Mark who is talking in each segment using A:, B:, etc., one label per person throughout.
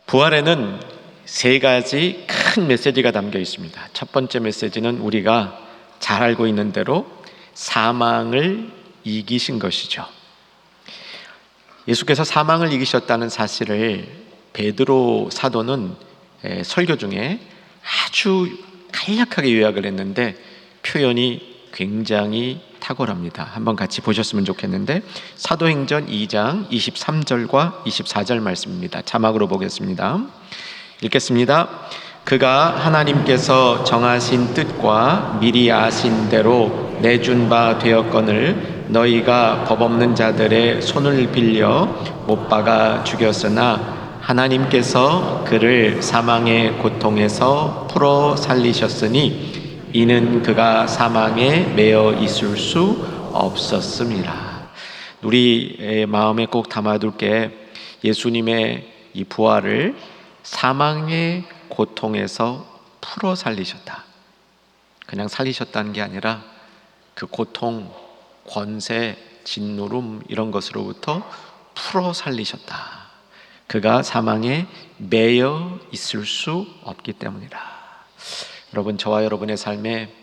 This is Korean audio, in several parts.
A: 부활에는 세 가지 큰 메시지가 담겨 있습니다. 첫 번째 메시지는 우리가 잘 알고 있는 대로 사망을 이기신 것이죠. 예수께서 사망을 이기셨다는 사실을 베드로 사도는 설교 중에 아주 간략하게 요약을 했는데 표현이 굉장히 탁월합니다. 한번 같이 보셨으면 좋겠는데 사도행전 2장 23절과 24절 말씀입니다. 자막으로 보겠습니다. 읽겠습니다. 그가 하나님께서 정하신 뜻과 미리 아신 대로 내준 바 되었거늘 너희가 법 없는 자들의 손을 빌려 못 박아 죽였으나 하나님께서 그를 사망의 고통에서 풀어 살리셨으니 이는 그가 사망에 매여 있을 수 없었습니다. 우리 마음에 꼭 담아둘 게 예수님의 이 부활을 사망의 고통에서 풀어 살리셨다. 그냥 살리셨다는 게 아니라 그 고통, 권세, 진노름 이런 것으로부터 풀어 살리셨다. 그가 사망에 매여 있을 수 없기 때문이다. 여러분, 저와 여러분의 삶에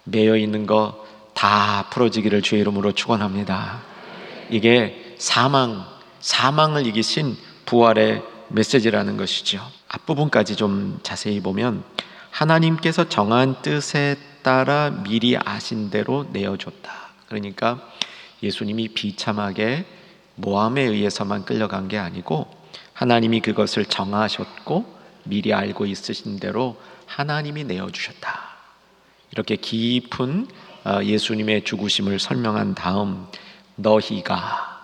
A: 매여 있는 거 다 풀어지기를 주의 이름으로 축원합니다. 이게 사망을 이기신 부활의 메시지라는 것이죠. 앞부분까지 좀 자세히 보면 하나님께서 정한 뜻에 따라 미리 아신 대로 내어줬다. 그러니까 예수님이 비참하게 모함에 의해서만 끌려간 게 아니고 하나님이 그것을 정하셨고 미리 알고 있으신 대로 하나님이 내어주셨다. 이렇게 깊은 예수님의 죽으심을 설명한 다음 너희가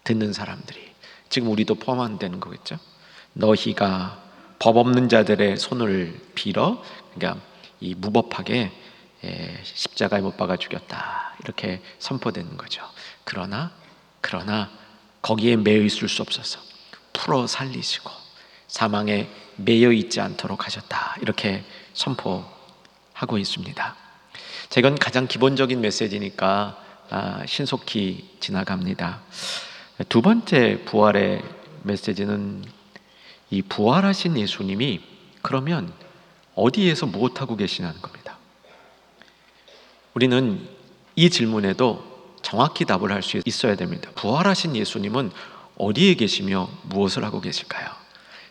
A: 듣는 사람들이, 지금 우리도 포함되는 거겠죠. 너희가 법 없는 자들의 손을 빌어, 그러니까 이 무법하게 십자가에 못 박아 죽였다, 이렇게 선포되는 거죠. 그러나 거기에 매여 있을 수 없어서 풀어 살리시고 사망에 매여 있지 않도록 하셨다, 이렇게 선포하고 있습니다. 이건 가장 기본적인 메시지니까 신속히 지나갑니다. 두 번째 부활의 메시지는 이 부활하신 예수님이 그러면 어디에서 무엇하고 계시냐는 겁니다. 우리는 이 질문에도 정확히 답을 할 수 있어야 됩니다. 부활하신 예수님은 어디에 계시며 무엇을 하고 계실까요?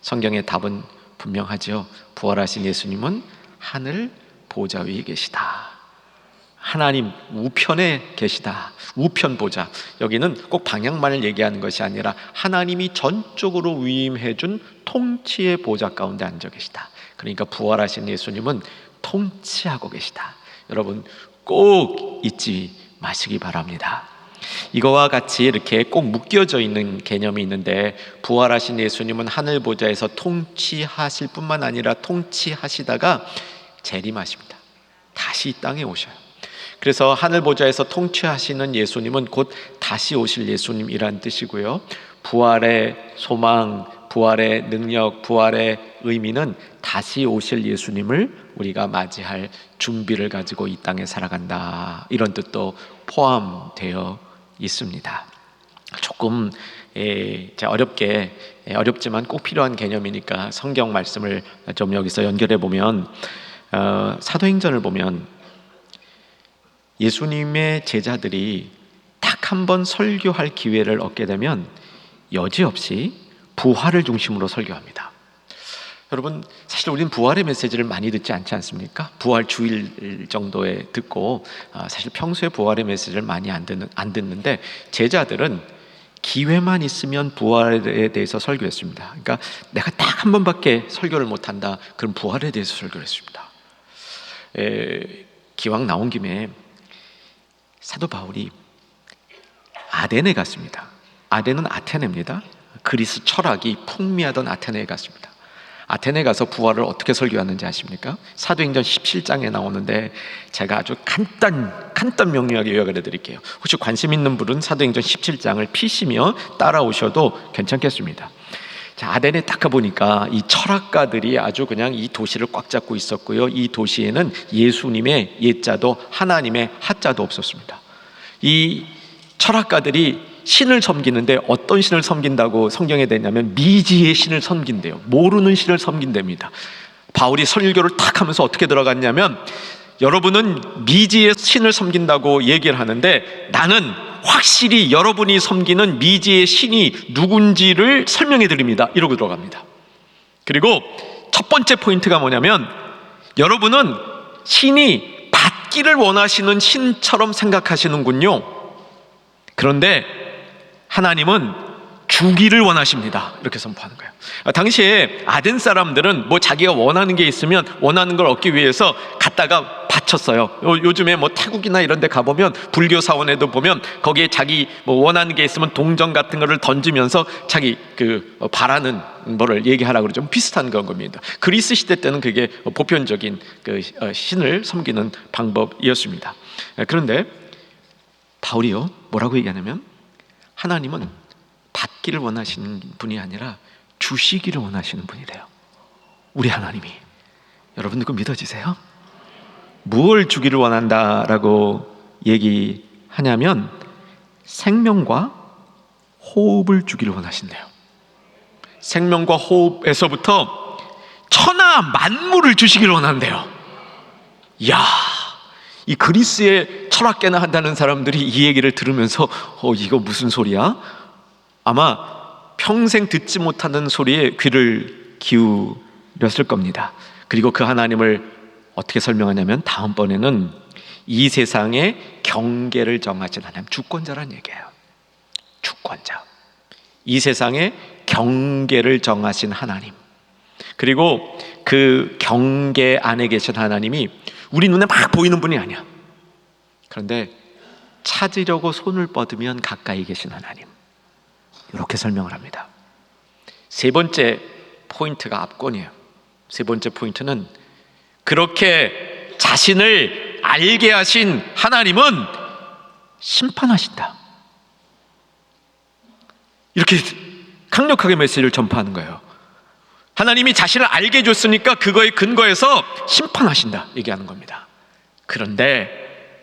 A: 성경의 답은 분명하죠. 부활하신 예수님은 하늘 보좌 위에 계시다. 하나님 우편에 계시다. 우편 보좌. 여기는 꼭 방향만을 얘기하는 것이 아니라 하나님이 전적으로 위임해 준 통치의 보좌 가운데 앉아 계시다. 그러니까 부활하신 예수님은 통치하고 계시다. 여러분 꼭 잊지 마시기 바랍니다. 이거와 같이 이렇게 꼭 묶여져 있는 개념이 있는데, 부활하신 예수님은 하늘 보좌에서 통치하실 뿐만 아니라 통치하시다가 재림하십니다. 다시 이 땅에 오셔요. 그래서 하늘 보좌에서 통치하시는 예수님은 곧 다시 오실 예수님이란 뜻이고요. 부활의 소망, 부활의 능력, 부활의 의미는 다시 오실 예수님을 우리가 맞이할 준비를 가지고 이 땅에 살아간다, 이런 뜻도 포함되어 있습니다. 조금 어렵지만 꼭 필요한 개념이니까 성경 말씀을 좀 여기서 연결해 보면 사도행전을 보면 예수님의 제자들이 딱 한 번 설교할 기회를 얻게 되면 여지없이 부활을 중심으로 설교합니다. 여러분, 사실 우리는 부활의 메시지를 많이 듣지 않지 않습니까? 부활 주일 정도에 듣고 사실 평소에 부활의 메시지를 많이 안 듣는데 제자들은 기회만 있으면 부활에 대해서 설교했습니다. 그러니까 내가 딱 한 번밖에 설교를 못한다, 그럼 부활에 대해서 설교를 했습니다. 기왕 나온 김에 사도 바울이 아덴에 갔습니다. 아덴은 아테네입니다. 그리스 철학이 풍미하던 아테네에 갔습니다. 아테네 가서 부활을 어떻게 설교하는지 아십니까? 사도행전 17장에 나오는데 제가 아주 간단 명료하게 요약을 해드릴게요. 혹시 관심 있는 분은 사도행전 17장을 피시며 따라오셔도 괜찮겠습니다. 자, 아덴에 딱 가보니까 이 철학가들이 아주 그냥 이 도시를 꽉 잡고 있었고요. 이 도시에는 예수님의 예자도 하나님의 하자도 없었습니다. 이 철학가들이 신을 섬기는데 어떤 신을 섬긴다고 성경에 되냐면 미지의 신을 섬긴대요. 모르는 신을 섬긴답니다. 바울이 설교를 탁 하면서 어떻게 들어갔냐면, 여러분은 미지의 신을 섬긴다고 얘기를 하는데 나는 확실히 여러분이 섬기는 미지의 신이 누군지를 설명해 드립니다. 이러고 들어갑니다. 그리고 첫 번째 포인트가 뭐냐면, 여러분은 신이 받기를 원하시는 신처럼 생각하시는군요. 그런데 하나님은 주기를 원하십니다. 이렇게 선포하는 거예요. 당시에 아덴 사람들은 뭐 자기가 원하는 게 있으면 원하는 걸 얻기 위해서 갖다가 바쳤어요. 요즘에 뭐 태국이나 이런 데 가보면 불교 사원에도 보면 거기에 자기 뭐 원하는 게 있으면 동전 같은 거를 던지면서 자기 바라는 뭐를 얘기하라고 그러죠. 좀 비슷한 그런 겁니다. 그리스 시대 때는 그게 보편적인 신을 섬기는 방법이었습니다. 그런데 바울이요, 뭐라고 얘기하냐면, 하나님은 받기를 원하시는 분이 아니라 주시기를 원하시는 분이래요. 우리 하나님이. 여러분 그거 믿어지세요? 무엇을 주기를 원한다라고 얘기하냐면 생명과 호흡을 주기를 원하신대요. 생명과 호흡에서부터 천하 만물을 주시기를 원한대요. 이야, 이 그리스의 철학계나 한다는 사람들이 이 얘기를 들으면서 이거 무슨 소리야? 아마 평생 듣지 못하는 소리에 귀를 기울였을 겁니다. 그리고 그 하나님을 어떻게 설명하냐면, 다음번에는 이 세상의 경계를 정하신 하나님, 주권자란 얘기예요. 주권자. 이 세상의 경계를 정하신 하나님, 그리고 그 경계 안에 계신 하나님이 우리 눈에 막 보이는 분이 아니야. 그런데 찾으려고 손을 뻗으면 가까이 계신 하나님, 이렇게 설명을 합니다. 세 번째 포인트가 압권이에요. 세 번째 포인트는, 그렇게 자신을 알게 하신 하나님은 심판하신다. 이렇게 강력하게 메시지를 전파하는 거예요. 하나님이 자신을 알게 해줬으니까 그거에 근거해서 심판하신다 얘기하는 겁니다. 그런데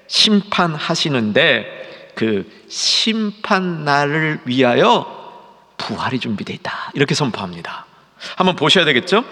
A: 심판하시는데 그 심판 날을 위하여 부활이 준비되어 있다, 이렇게 선포합니다. 한번 보셔야 되겠죠?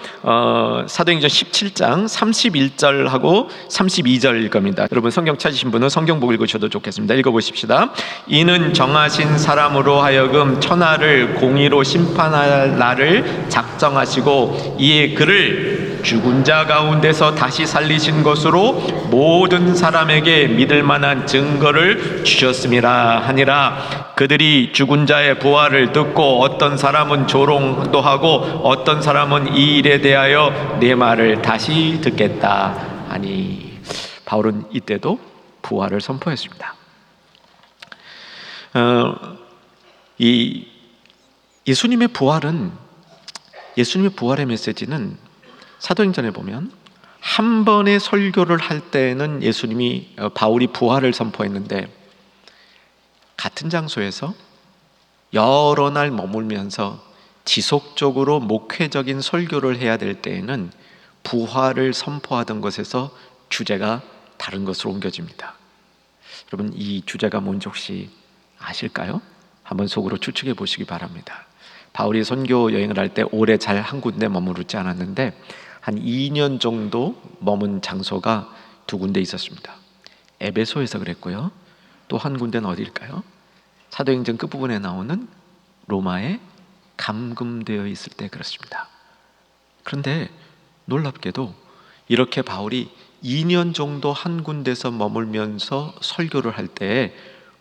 A: 사도행전 17장 31절하고 32절일 겁니다. 여러분 성경 찾으신 분은 성경 보고 읽으셔도 좋겠습니다. 읽어보십시다. 이는 정하신 사람으로 하여금 천하를 공의로 심판할 날을 작정하시고 이에 그를 죽은 자 가운데서 다시 살리신 것으로 모든 사람에게 믿을 만한 증거를 주셨음이라 하니라. 그들이 죽은 자의 부활을 듣고 어떤 사람은 조롱도 하고 어떤 사람은 이 일에 대하여 내 말을 다시 듣겠다 하니. 바울은 이때도 부활을 선포했습니다. 예수님의 부활의 메시지는 사도행전에 보면 한 번의 설교를 할 때는 바울이 부활을 선포했는데, 같은 장소에서 여러 날 머물면서 지속적으로 목회적인 설교를 해야 될 때에는 부활을 선포하던 것에서 주제가 다른 것으로 옮겨집니다. 여러분 이 주제가 뭔지 혹시 아실까요? 한번 속으로 추측해 보시기 바랍니다. 바울이 선교 여행을 할 때 오래 잘 한 군데 머무르지 않았는데 한 2년 정도 머문 장소가 두 군데 있었습니다. 에베소에서 그랬고요, 또 한 군데는 어디일까요? 사도행전 끝부분에 나오는 로마에 감금되어 있을 때 그렇습니다. 그런데 놀랍게도 이렇게 바울이 2년 정도 한 군데서 머물면서 설교를 할 때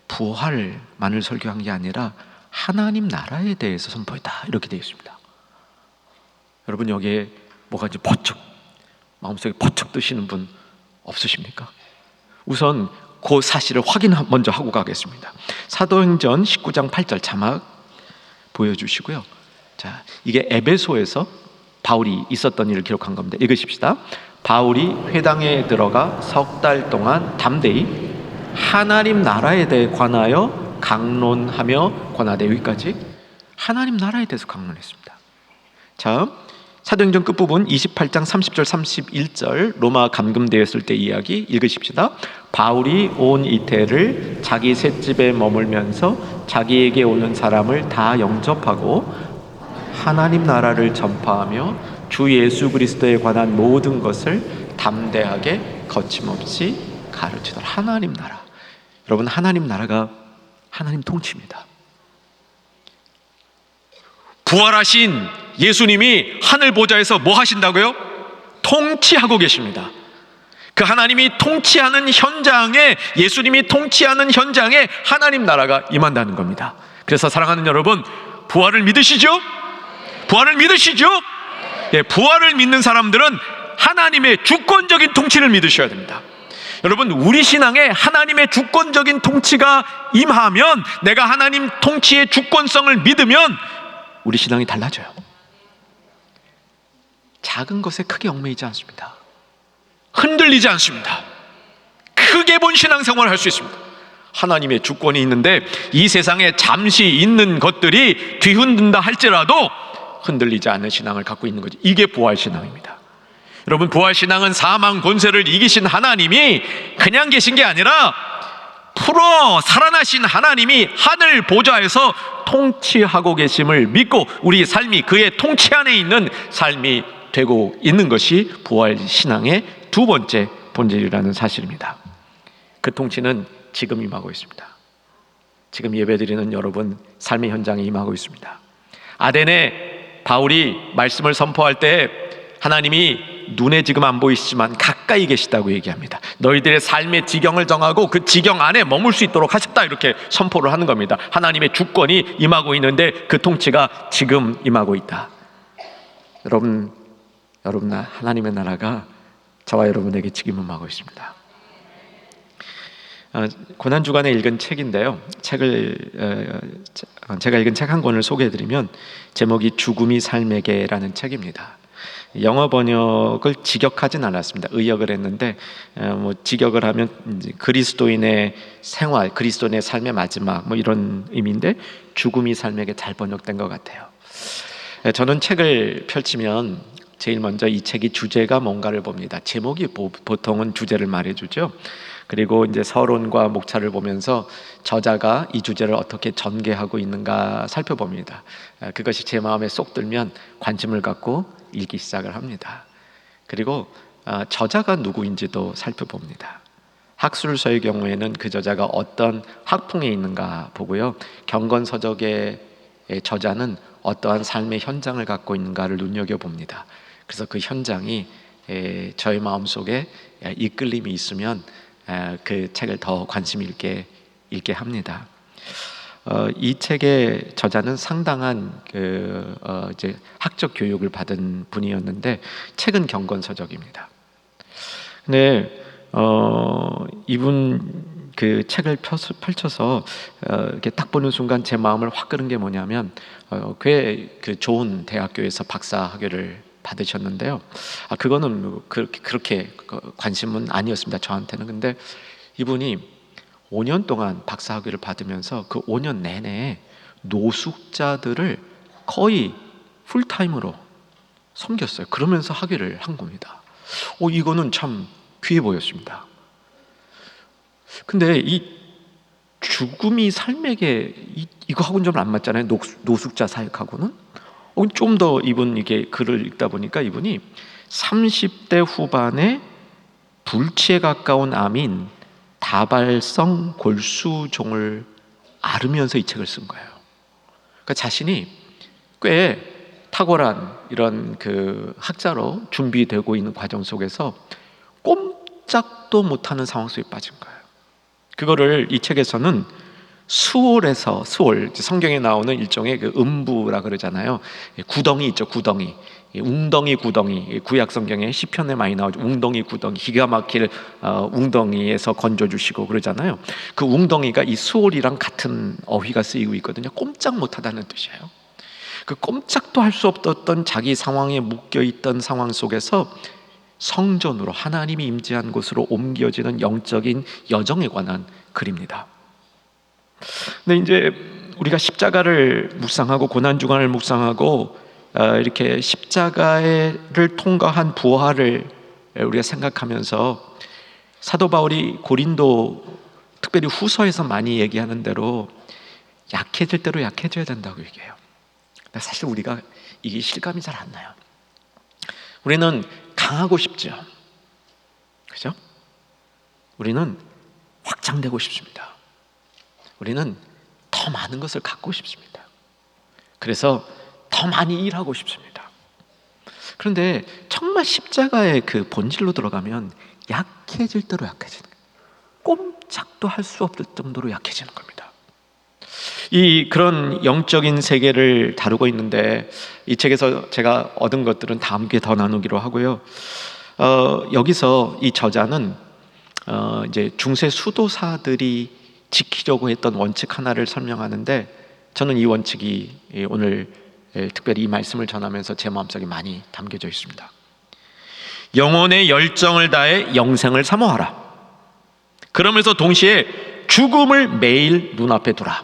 A: 부활만을 설교한 게 아니라 하나님 나라에 대해서 선포했다, 이렇게 되어 있습니다. 여러분 여기에 뭐가 이제 마음속에 버쩍 뜨시는 분 없으십니까? 우선 그 사실을 확인 먼저 하고 가겠습니다. 사도행전 19장 8절 자막 보여주시고요. 자, 이게 에베소에서 바울이 있었던 일을 기록한 겁니다. 읽으십시다. 바울이 회당에 들어가 석 달 동안 담대히 하나님 나라에 대해 관하여 강론하며 권하되. 여기까지 하나님 나라에 대해서 강론했습니다. 자, 사도행전 끝부분 28장 30절 31절 로마 감금되었을 때 이야기 읽으십시다. 바울이 온 이태를 자기 셋집에 머물면서 자기에게 오는 사람을 다 영접하고 하나님 나라를 전파하며 주 예수 그리스도에 관한 모든 것을 담대하게 거침없이 가르치더라. 하나님 나라. 여러분, 하나님 나라가 하나님 통치입니다. 부활하신 예수님이 하늘 보좌에서 뭐 하신다고요? 통치하고 계십니다. 그 하나님이 통치하는 현장에, 예수님이 통치하는 현장에 하나님 나라가 임한다는 겁니다. 그래서 사랑하는 여러분, 부활을 믿으시죠? 부활을 믿으시죠? 예, 부활을 믿는 사람들은 하나님의 주권적인 통치를 믿으셔야 됩니다. 여러분, 우리 신앙에 하나님의 주권적인 통치가 임하면, 내가 하나님 통치의 주권성을 믿으면 우리 신앙이 달라져요. 작은 것에 크게 얽매이지 않습니다. 흔들리지 않습니다. 크게 본 신앙생활을 할 수 있습니다. 하나님의 주권이 있는데 이 세상에 잠시 있는 것들이 뒤흔든다 할지라도 흔들리지 않는 신앙을 갖고 있는 거지. 이게 부활신앙입니다. 여러분, 부활신앙은 사망 권세를 이기신 하나님이 그냥 계신 게 아니라 풀어 살아나신 하나님이 하늘 보좌에서 통치하고 계심을 믿고 우리 삶이 그의 통치 안에 있는 삶이 되고 있는 것이 부활신앙의 두 번째 본질이라는 사실입니다. 그 통치는 지금 임하고 있습니다. 지금 예배드리는 여러분 삶의 현장에 임하고 있습니다. 아덴에 바울이 말씀을 선포할 때 하나님이 눈에 지금 안 보이시지만 가까이 계시다고 얘기합니다. 너희들의 삶의 지경을 정하고 그 지경 안에 머물 수 있도록 하셨다, 이렇게 선포를 하는 겁니다. 하나님의 주권이 임하고 있는데 그 통치가 지금 임하고 있다. 여러분 하나님의 나라가 저와 여러분에게 지금 임하고 있습니다. 고난주간에 읽은 책인데요, 제가 읽은 책 한 권을 소개해드리면 제목이 죽음이 삶에게라는 책입니다. 영어 번역을 직역하진 않았습니다. 의역을 했는데 직역을 하면 이제 그리스도인의 생활, 그리스도인의 삶의 마지막 이런 의미인데 죽음이 삶에게 잘 번역된 것 같아요. 저는 책을 펼치면 제일 먼저 이 책이 주제가 뭔가를 봅니다. 제목이 보통은 주제를 말해주죠. 그리고 이제 서론과 목차를 보면서 저자가 이 주제를 어떻게 전개하고 있는가 살펴봅니다. 그것이 제 마음에 쏙 들면 관심을 갖고 읽기 시작을 합니다. 그리고 저자가 누구인지도 살펴봅니다. 학술서의 경우에는 그 저자가 어떤 학풍에 있는가 보고요, 경건서적의 저자는 어떠한 삶의 현장을 갖고 있는가를 눈여겨봅니다. 그래서 그 현장이 저의 마음속에 이끌림이 있으면 그 책을 더 관심 있게 읽게 합니다. 이 책의 저자는 상당한 이제 학적 교육을 받은 분이었는데 책은 경건서적입니다. 근데 이분 그 책을 펼쳐서 이렇게 딱 보는 순간 제 마음을 확 끄는 게 뭐냐면 꽤 그 좋은 대학교에서 박사학위를 받으셨는데요. 그거는 그렇게 관심은 아니었습니다, 저한테는. 근데 이분이 5년 동안 박사학위를 받으면서 그 5년 내내 노숙자들을 거의 풀타임으로 섬겼어요. 그러면서 학위를 한 겁니다. 이거는 참 귀해 보였습니다. 근데 이 죽음이 삶에게 이거하고는 좀 안 맞잖아요. 노숙자 사역하고는. 좀 더 이분 이게 글을 읽다 보니까 이분이 30대 후반에 불치에 가까운 암인 다발성 골수종을 앓으면서 이 책을 쓴 거예요. 그러니까 자신이 꽤 탁월한 이런 그 학자로 준비되고 있는 과정 속에서 꼼짝도 못하는 상황 속에 빠진 거예요. 그거를 이 책에서는 수월, 성경에 나오는 일종의 그 음부라 그러잖아요. 구덩이 있죠, 구덩이. 웅덩이, 구약 성경에 시편에 많이 나오죠. 웅덩이, 구덩이, 기가 막힐 웅덩이에서 건져주시고 그러잖아요. 그 웅덩이가 이 수월이랑 같은 어휘가 쓰이고 있거든요. 꼼짝 못하다는 뜻이에요. 그 꼼짝도 할 수 없었던 자기 상황에 묶여있던 상황 속에서 성전으로, 하나님이 임재한 곳으로 옮겨지는 영적인 여정에 관한 글입니다. 근데 이제 우리가 십자가를 묵상하고 고난주간을 묵상하고 이렇게 십자가를 통과한 부활을 우리가 생각하면서 사도 바울이 고린도, 특별히 후서에서 많이 얘기하는 대로 약해질 대로 약해져야 된다고 얘기해요. 근데 사실 우리가 이게 실감이 잘 안 나요. 우리는 강하고 싶죠. 그죠? 우리는 확장되고 싶습니다. 우리는 더 많은 것을 갖고 싶습니다. 그래서 더 많이 일하고 싶습니다. 그런데 정말 십자가의 그 본질로 들어가면 약해질 대로 약해지는 거예요. 꼼짝도 할 수 없을 정도로 약해지는 겁니다. 그런 영적인 세계를 다루고 있는데, 이 책에서 제가 얻은 것들은 다음 기회에 더 나누기로 하고요. 여기서 이 저자는 이제 중세 수도사들이 지키려고 했던 원칙 하나를 설명하는데, 저는 이 원칙이 오늘 특별히 이 말씀을 전하면서 제 마음속에 많이 담겨져 있습니다. 영혼의 열정을 다해 영생을 사모하라. 그러면서 동시에 죽음을 매일 눈앞에 두라.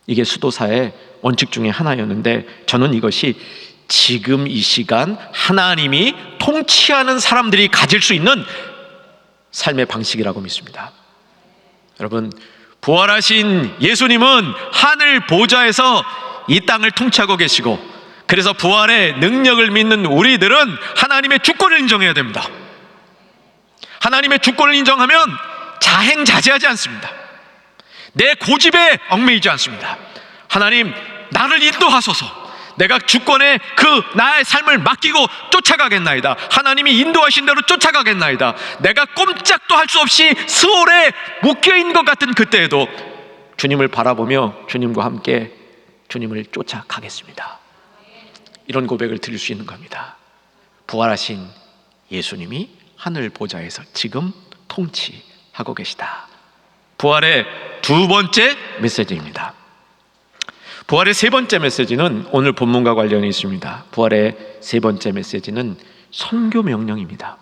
A: 이게 수도사의 원칙 중에 하나였는데, 저는 이것이 지금 이 시간 하나님이 통치하는 사람들이 가질 수 있는 삶의 방식이라고 믿습니다. 여러분, 부활하신 예수님은 하늘 보좌에서 이 땅을 통치하고 계시고, 그래서 부활의 능력을 믿는 우리들은 하나님의 주권을 인정해야 됩니다. 하나님의 주권을 인정하면 자행자제하지 않습니다. 내 고집에 얽매이지 않습니다. 하나님, 나를 인도하소서. 내가 주권에 나의 삶을 맡기고 쫓아가겠나이다. 하나님이 인도하신 대로 쫓아가겠나이다. 내가 꼼짝도 할 수 없이 스올에 묶여있는 것 같은 그때에도 주님을 바라보며 주님과 함께 주님을 쫓아가겠습니다. 이런 고백을 드릴 수 있는 겁니다. 부활하신 예수님이 하늘 보좌에서 지금 통치하고 계시다. 부활의 두 번째 메시지입니다. 부활의 세 번째 메시지는 오늘 본문과 관련이 있습니다. 부활의 세 번째 메시지는 선교 명령입니다.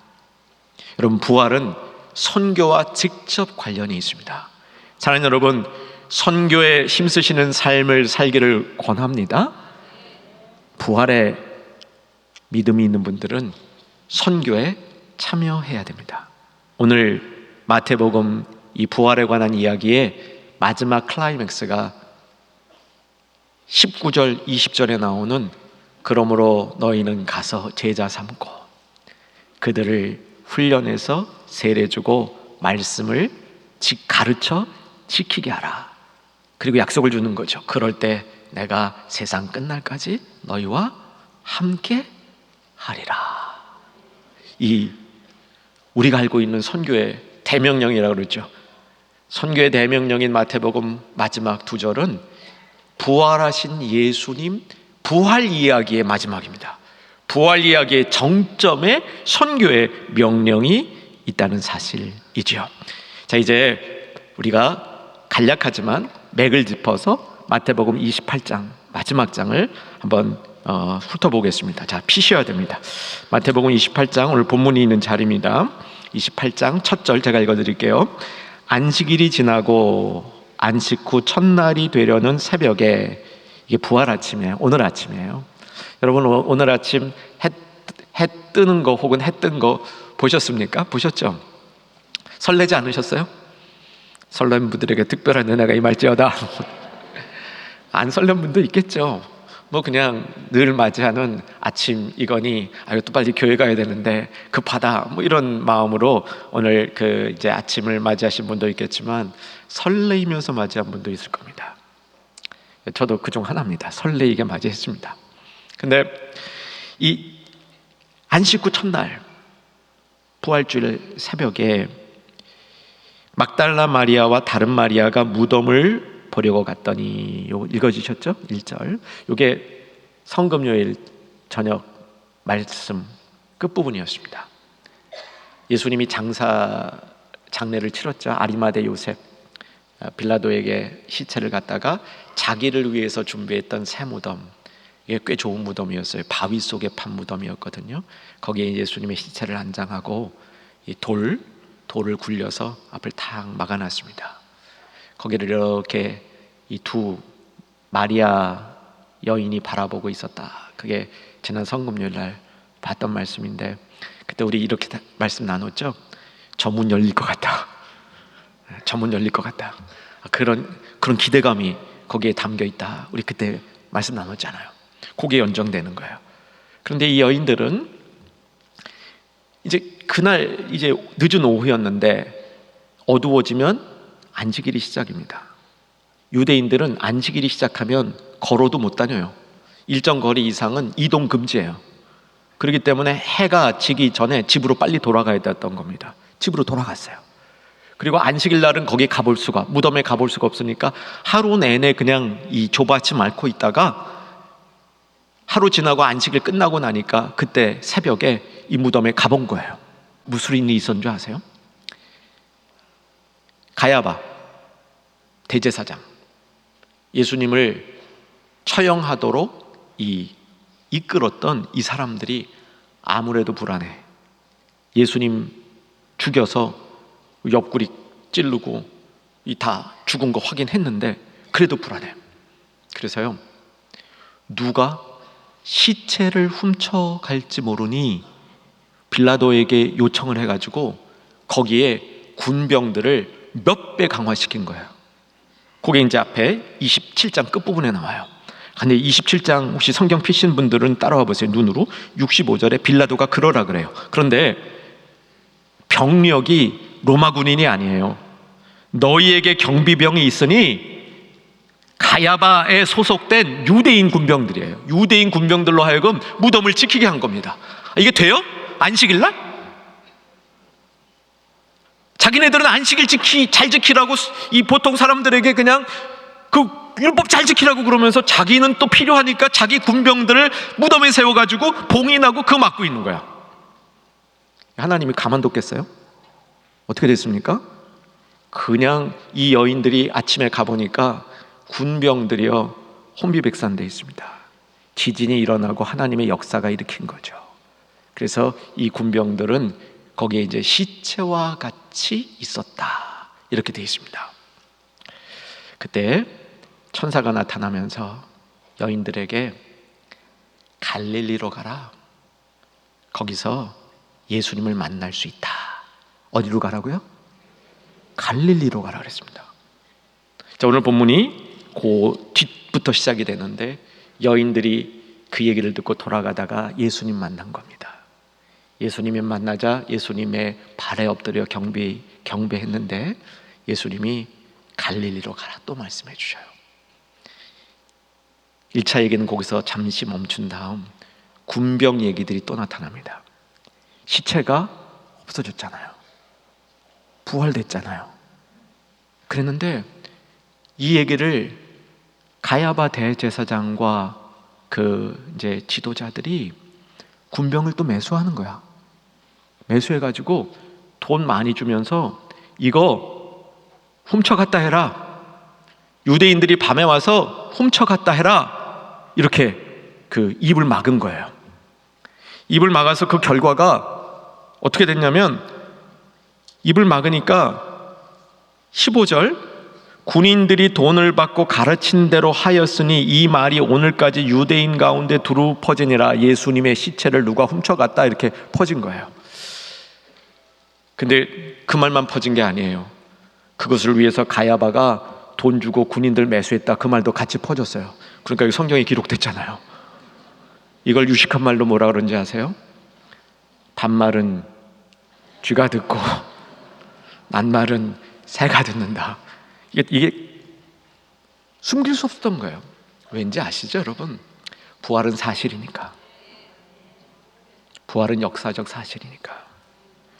A: 여러분, 부활은 선교와 직접 관련이 있습니다. 사랑하는 여러분, 선교에 힘쓰시는 삶을 살기를 권합니다. 부활에 믿음이 있는 분들은 선교에 참여해야 됩니다. 오늘 마태복음 이 부활에 관한 이야기의 마지막 클라이맥스가 19절, 20절에 나오는 그러므로 너희는 가서 제자 삼고 그들을 훈련해서 세례주고 말씀을 가르쳐 지키게 하라. 그리고 약속을 주는 거죠. 그럴 때 내가 세상 끝날까지 너희와 함께 하리라. 우리가 알고 있는 선교의 대명령이라고 그러죠. 선교의 대명령인 마태복음 마지막 두 절은 부활하신 예수님 부활 이야기의 마지막입니다. 부활 이야기의 정점에 선교의 명령이 있다는 사실이죠. 자, 이제 우리가 간략하지만 맥을 짚어서 마태복음 28장 마지막 장을 한번 훑어보겠습니다. 자, 피셔야 됩니다. 마태복음 28장 오늘 본문이 있는 자리입니다. 28장 첫 절 제가 읽어드릴게요. 안식일이 지나고 안식 후 첫날이 되려는 새벽에, 이게 부활 아침이에요. 오늘 아침이에요. 여러분, 오늘 아침 해 뜨는 거 혹은 해 뜬 거 보셨습니까? 보셨죠? 설레지 않으셨어요? 설렘 분들에게 특별한 은혜가 임할지어다. 안 설렘 분도 있겠죠. 뭐 그냥 늘 맞이하는 아침이거니 또 빨리 교회 가야 되는데 급하다, 뭐 이런 마음으로 오늘 이제 아침을 맞이하신 분도 있겠지만 설레이면서 맞이한 분도 있을 겁니다. 저도 그중 하나입니다. 설레이게 맞이했습니다. 근데 이 안식 후 첫날 부활주일 새벽에 막달라 마리아와 다른 마리아가 무덤을 보려고 갔더니, 요거 읽어주셨죠? 1절. 요게 성금요일 저녁 말씀 끝부분이었습니다. 예수님이 장례를 치렀죠. 아리마대 요셉 빌라도에게 시체를 갖다가 자기를 위해서 준비했던 새 무덤, 이게 꽤 좋은 무덤이었어요. 바위 속에 판 무덤이었거든요. 거기에 예수님의 시체를 안장하고 이 돌을 굴려서 앞을 탁 막아놨습니다. 거기를 이렇게 이 두 마리아 여인이 바라보고 있었다. 그게 지난 성금요일 날 봤던 말씀인데, 그때 우리 이렇게 말씀 나눴죠. 저 문 열릴 것 같다. 저 문 열릴 것 같다. 그런 기대감이 거기에 담겨 있다. 우리 그때 말씀 나눴잖아요. 그게 연정되는 거예요. 그런데 이 여인들은 이제 그날 이제 늦은 오후였는데 어두워지면 안식일이 시작입니다. 유대인들은 안식일이 시작하면 걸어도 못 다녀요. 일정 거리 이상은 이동 금지예요. 그렇기 때문에 해가 지기 전에 집으로 빨리 돌아가야 됐던 겁니다. 집으로 돌아갔어요. 그리고 안식일 날은 거기 가볼 수가, 무덤에 가볼 수가 없으니까 하루 내내 그냥 이 조바심 앓고 있다가 하루 지나고 안식일 끝나고 나니까 그때 새벽에 이 무덤에 가본 거예요. 무슨 일이 있었는 줄 아세요? 가야바 대제사장, 예수님을 처형하도록 이끌었던 이 사람들이 아무래도 불안해. 예수님 죽여서 옆구리 찌르고 다 죽은 거 확인했는데 그래도 불안해. 그래서요, 누가 시체를 훔쳐갈지 모르니 빌라도에게 요청을 해가지고 거기에 군병들을 몇 배 강화시킨 거예요. 그게 이제 앞에 27장 끝부분에 나와요. 근데 27장 혹시 성경 피신 분들은 따라와 보세요. 눈으로 65절에 빌라도가 그러라 그래요. 그런데 병력이 로마 군인이 아니에요. 너희에게 경비병이 있으니 가야바에 소속된 유대인 군병들이에요. 유대인 군병들로 하여금 무덤을 지키게 한 겁니다. 이게 돼요? 안식일 날? 자기네들은 안식일 잘 지키라고 이 보통 사람들에게 그냥 그 율법 잘 지키라고 그러면서 자기는 또 필요하니까 자기 군병들을 무덤에 세워가지고 봉인하고 그거 막고 있는 거야. 하나님이 가만뒀겠어요? 어떻게 됐습니까? 그냥 이 여인들이 아침에 가보니까 군병들이요 혼비백산돼 있습니다. 지진이 일어나고 하나님의 역사가 일으킨 거죠. 그래서 이 군병들은 거기에 이제 시체와 같이 있었다, 이렇게 되어 있습니다. 그때 천사가 나타나면서 여인들에게 갈릴리로 가라, 거기서 예수님을 만날 수 있다. 어디로 가라고요? 갈릴리로 가라 그랬습니다. 자, 오늘 본문이 그 뒤부터 시작이 되는데 여인들이 그 얘기를 듣고 돌아가다가 예수님 만난 겁니다. 예수님을 만나자 예수님의 발에 엎드려 경배했는데 예수님이 갈릴리로 가라 또 말씀해 주셔요. 1차 얘기는 거기서 잠시 멈춘 다음 군병 얘기들이 또 나타납니다. 시체가 없어졌잖아요. 부활됐잖아요. 그랬는데 이 얘기를 가야바 대제사장과 그 이제 지도자들이 군병을 또 매수하는 거야. 매수해가지고 돈 많이 주면서 이거 훔쳐갔다 해라. 유대인들이 밤에 와서 훔쳐갔다 해라. 이렇게 그 입을 막은 거예요. 입을 막아서 그 결과가 어떻게 됐냐면 입을 막으니까 15절 군인들이 돈을 받고 가르친 대로 하였으니 이 말이 오늘까지 유대인 가운데 두루 퍼지니라. 예수님의 시체를 누가 훔쳐갔다 이렇게 퍼진 거예요. 근데 그 말만 퍼진 게 아니에요. 그것을 위해서 가야바가 돈 주고 군인들 매수했다, 그 말도 같이 퍼졌어요. 그러니까 성경에 기록됐잖아요. 이걸 유식한 말로 뭐라 그런지 아세요? 반말은 쥐가 듣고 낱말은 새가 듣는다. 이게 숨길 수 없었던 거예요. 왠지 아시죠, 여러분? 부활은 사실이니까. 부활은 역사적 사실이니까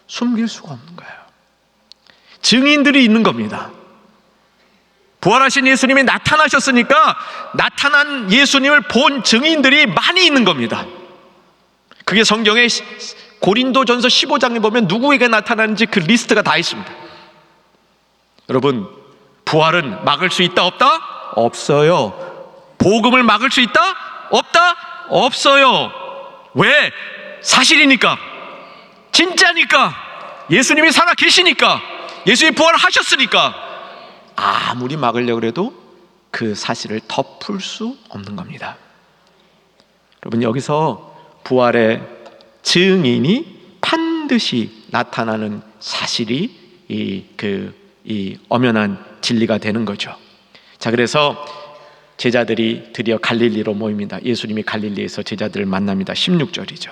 A: 숨길 수가 없는 거예요. 증인들이 있는 겁니다. 부활하신 예수님이 나타나셨으니까 나타난 예수님을 본 증인들이 많이 있는 겁니다. 그게 성경에 고린도전서 15장에 보면 누구에게 나타나는지 그 리스트가 다 있습니다. 여러분, 부활은 막을 수 있다 없다? 없어요. 복음을 막을 수 있다? 없다? 없어요. 왜? 사실이니까, 진짜니까, 예수님이 살아 계시니까, 예수님이 부활하셨으니까. 아무리 막으려고 해도 그 사실을 덮을 수 없는 겁니다. 여러분, 여기서 부활의 증인이 반드시 나타나는 사실이 이 엄연한 진리가 되는 거죠. 자, 그래서 제자들이 드디어 갈릴리로 모입니다. 예수님이 갈릴리에서 제자들을 만납니다. 16절이죠.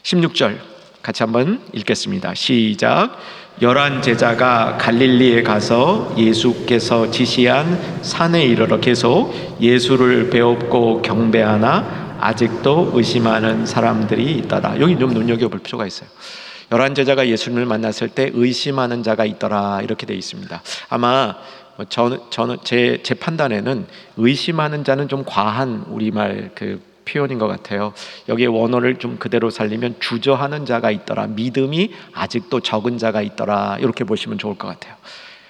A: 16절 같이 한번 읽겠습니다. 시작. 11 제자가 갈릴리에 가서 예수께서 지시한 산에 이르러 계속 예수를 배웁고 경배하나 아직도 의심하는 사람들이 있더라. 여기 좀 눈여겨볼 필요가 있어요. 11 제자가 예수님을 만났을 때 의심하는 자가 있더라, 이렇게 되어 있습니다. 아마 저는 제 판단에는 의심하는 자는 좀 과한 우리말 그 표현인 것 같아요. 여기에 원어를 좀 그대로 살리면 주저하는 자가 있더라, 믿음이 아직도 적은 자가 있더라, 이렇게 보시면 좋을 것 같아요.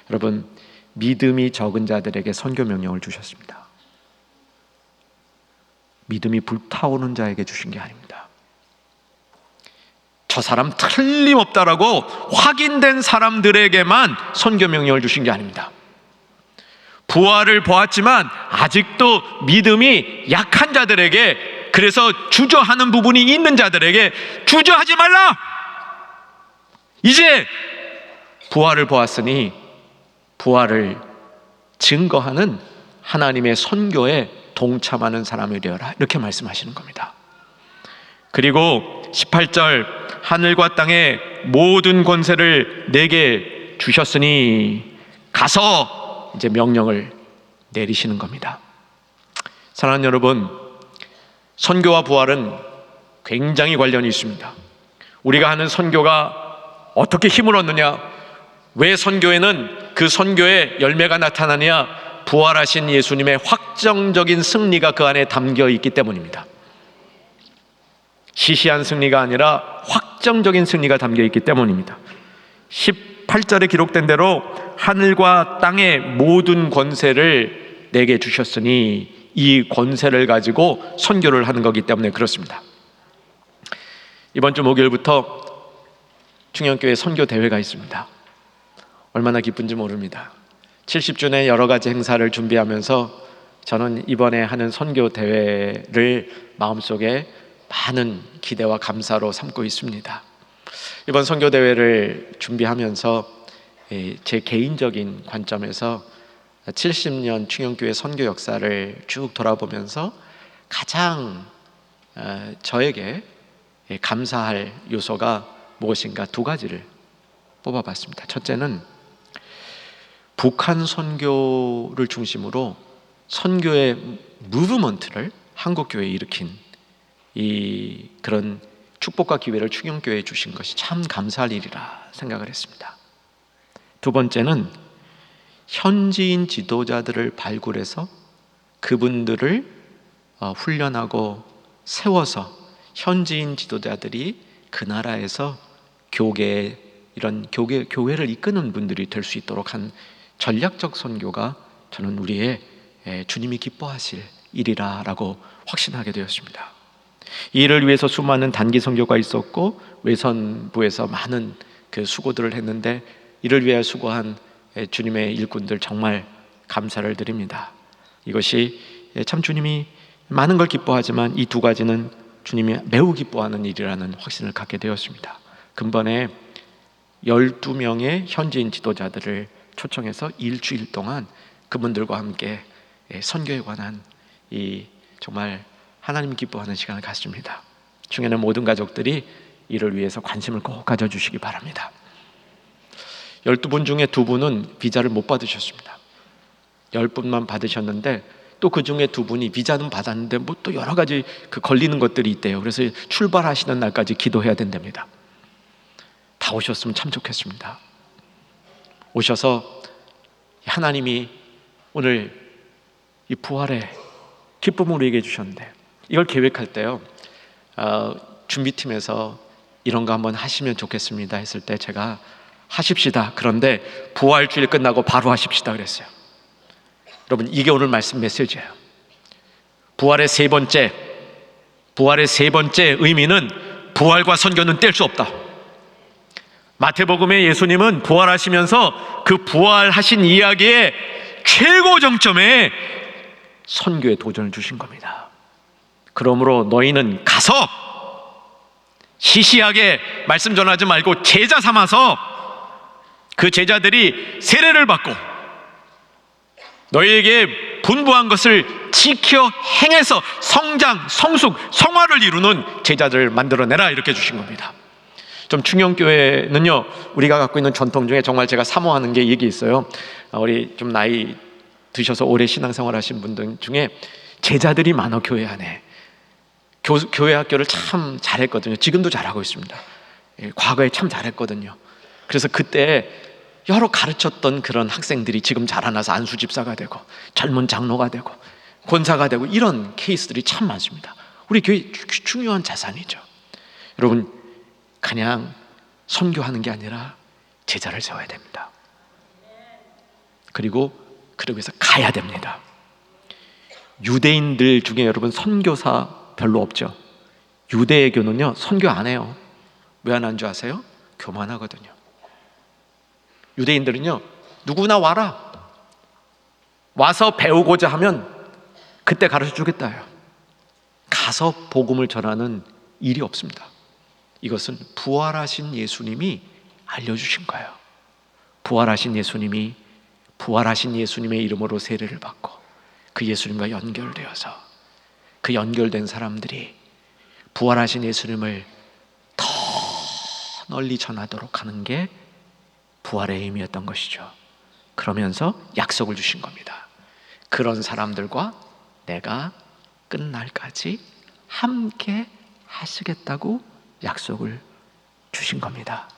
A: 여러분, 믿음이 적은 자들에게 선교 명령을 주셨습니다. 믿음이 불타오르는 자에게 주신 게 아닙니다. 저 사람 틀림없다라고 확인된 사람들에게만 선교 명령을 주신 게 아닙니다. 부활을 보았지만 아직도 믿음이 약한 자들에게, 그래서 주저하는 부분이 있는 자들에게 주저하지 말라. 이제 부활을 보았으니 부활을 증거하는 하나님의 선교에 동참하는 사람이 되어라, 이렇게 말씀하시는 겁니다. 그리고 18절, 하늘과 땅의 모든 권세를 내게 주셨으니 가서, 이제 명령을 내리시는 겁니다. 사랑하는 여러분, 선교와 부활은 굉장히 관련이 있습니다. 우리가 하는 선교가 어떻게 힘을 얻느냐, 왜 선교에는 그 선교의 열매가 나타나느냐, 부활하신 예수님의 확정적인 승리가 그 안에 담겨 있기 때문입니다. 시시한 승리가 아니라 확정적인 승리가 담겨 있기 때문입니다. 18절에 기록된 대로 하늘과 땅의 모든 권세를 내게 주셨으니, 이 권세를 가지고 선교를 하는 거기 때문에 그렇습니다. 이번 주 목요일부터 충영교회 선교 대회가 있습니다. 얼마나 기쁜지 모릅니다. 70주년 여러 가지 행사를 준비하면서 저는 이번에 하는 선교 대회를 마음속에 많은 기대와 감사로 삼고 있습니다. 이번 선교 대회를 준비하면서 제 개인적인 관점에서 70년 충영교회 선교 역사를 쭉 돌아보면서 가장 저에게 감사할 요소가 무엇인가 두 가지를 뽑아봤습니다. 첫째는 북한 선교를 중심으로 선교의 무브먼트를 한국교회에 일으킨 이 그런 축복과 기회를 충영교회에 주신 것이 참 감사할 일이라 생각을 했습니다. 두 번째는 현지인 지도자들을 발굴해서 그분들을 훈련하고 세워서 현지인 지도자들이 그 나라에서 교회를 이끄는 분들이 될 수 있도록 한 전략적 선교가 저는 우리의 주님이 기뻐하실 일이라고 확신하게 되었습니다. 이 일을 위해서 수많은 단기 선교가 있었고 외선부에서 많은 그 수고들을 했는데, 이를 위해 수고한 주님의 일꾼들 정말 감사를 드립니다. 이것이 참 주님이 많은 걸 기뻐하지만 이 두 가지는 주님이 매우 기뻐하는 일이라는 확신을 갖게 되었습니다. 근본에 12명의 현지인 지도자들을 초청해서 일주일 동안 그분들과 함께 선교에 관한 이 정말 하나님 기뻐하는 시간을 갖습니다. 중에는 모든 가족들이 이를 위해서 관심을 꼭 가져주시기 바랍니다. 12분 중에 2분은 비자를 못 받으셨습니다. 10분만 받으셨는데 또 그 중에 2분이 비자는 받았는데 뭐 또 여러 가지 그 걸리는 것들이 있대요. 그래서 출발하시는 날까지 기도해야 된답니다. 다 오셨으면 참 좋겠습니다. 오셔서 하나님이 오늘 이 부활의 기쁨을 우리에게 주셨는데, 이걸 계획할 때요, 준비팀에서 이런 거 한번 하시면 좋겠습니다 했을 때 제가 하십시다, 그런데 부활주일 끝나고 바로 하십시다 그랬어요. 여러분, 이게 오늘 말씀 메시지예요. 부활의 세 번째 의미는 부활과 선교는 뗄 수 없다. 마태복음의 예수님은 부활하시면서 그 부활하신 이야기의 최고 정점에 선교의 도전을 주신 겁니다. 그러므로 너희는 가서 시시하게 말씀 전하지 말고 제자 삼아서 그 제자들이 세례를 받고 너희에게 분부한 것을 지켜 행해서 성장, 성숙, 성화를 이루는 제자들을 만들어내라, 이렇게 주신 겁니다. 좀 충영교회는요, 우리가 갖고 있는 전통 중에 정말 제가 사모하는 게 이게 있어요. 우리 좀 나이 드셔서 오래 신앙생활 하신 분들 중에 제자들이 많아, 교회 안에. 교회 학교를 참 잘했거든요. 지금도 잘하고 있습니다. 과거에 참 잘했거든요. 그래서 그때 여러 가르쳤던 그런 학생들이 지금 자라나서 안수집사가 되고 젊은 장로가 되고 권사가 되고 이런 케이스들이 참 많습니다. 우리 교회 중요한 자산이죠. 여러분, 그냥 선교하는 게 아니라 제자를 세워야 됩니다. 그리고 그러기 위해서 가야 됩니다. 유대인들 중에 여러분 선교사 별로 없죠. 유대교는요 선교 안 해요. 왜 안 하는 줄 아세요? 교만하거든요. 유대인들은요 누구나 와서 배우고자 하면 그때 가르쳐 주겠다요. 가서 복음을 전하는 일이 없습니다. 이것은 부활하신 예수님이 알려주신 거예요. 부활하신 예수님의 이름으로 세례를 받고 그 예수님과 연결되어서 그 연결된 사람들이 부활하신 예수님을 더 널리 전하도록 하는 게 부활의 의미였던 것이죠. 그러면서 약속을 주신 겁니다. 그런 사람들과 내가 끝날까지 함께 하시겠다고 약속을 주신 겁니다.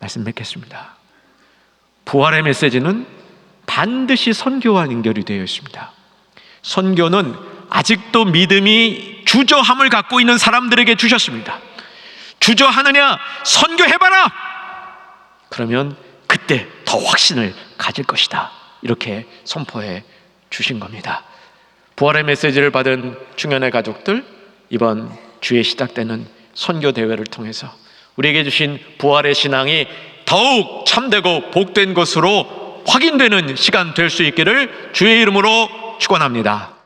A: 말씀 맺겠습니다. 부활의 메시지는 반드시 선교와 연결이 되어 있습니다. 선교는 아직도 믿음이 주저함을 갖고 있는 사람들에게 주셨습니다. 주저하느냐? 선교해봐라! 그러면 그때 더 확신을 가질 것이다, 이렇게 선포해 주신 겁니다. 부활의 메시지를 받은 충현의 가족들, 이번 주에 시작되는 선교 대회를 통해서 우리에게 주신 부활의 신앙이 더욱 참되고 복된 것으로 확인되는 시간 될 수 있기를 주의 이름으로 축원합니다.